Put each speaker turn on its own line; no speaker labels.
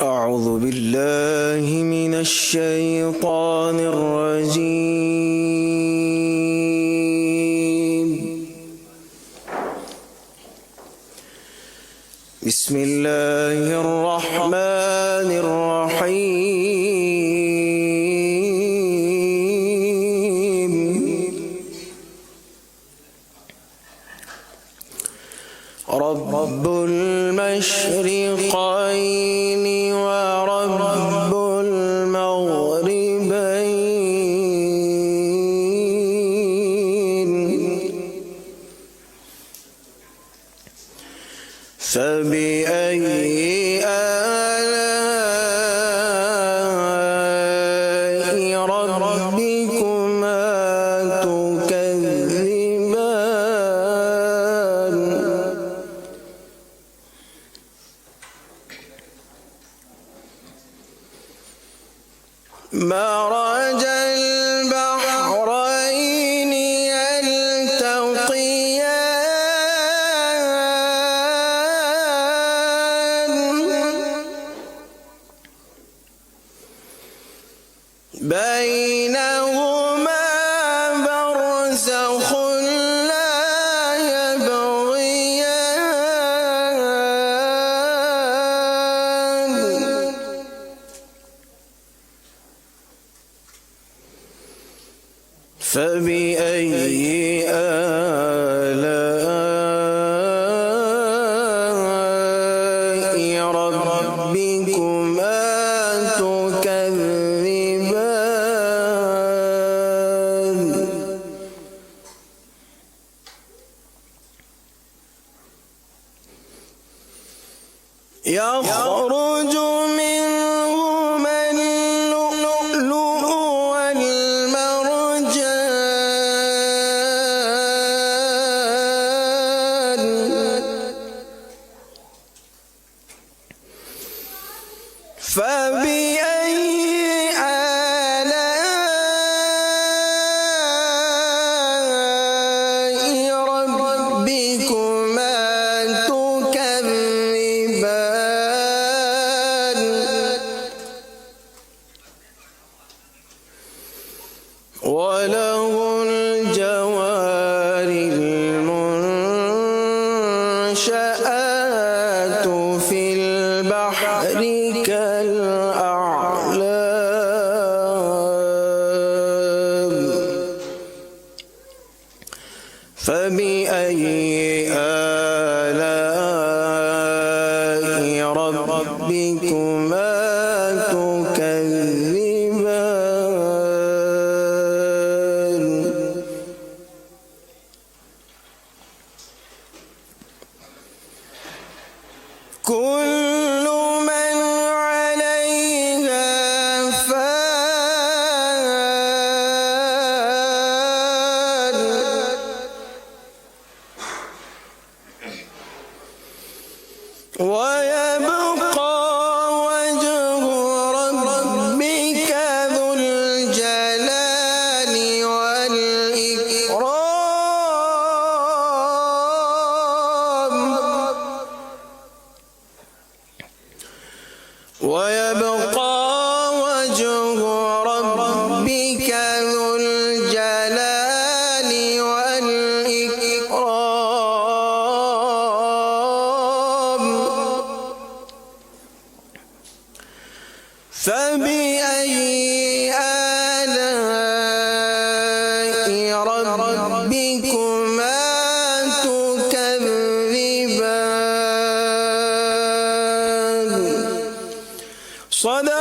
أعوذ بالله من الشيطان الرجيم. بسم الله الرحمن الرحيم. رب المشرقين ورب المغربين، فبأي آلاء ربكما تكذبان؟ مرج البحرين يلتقيان، بينهما برزخ لا يبغيان، فبأي آلاء ربكما تكذبان؟ يخرج منهما اللؤلؤ والمرجان، فبأي آلاء ربكما تكذبان؟ وله الجوار المنشآت في البحر كالأعلام، فبأي آلاء ربكما تكذبان؟ كل من عليها فان، ويبقى وجه ربك ذو الجلال والإكرام، ويبقى وجه ربك ذو الجلال والإكرام، فبأي آلاء ربكما تكذبان؟ صدق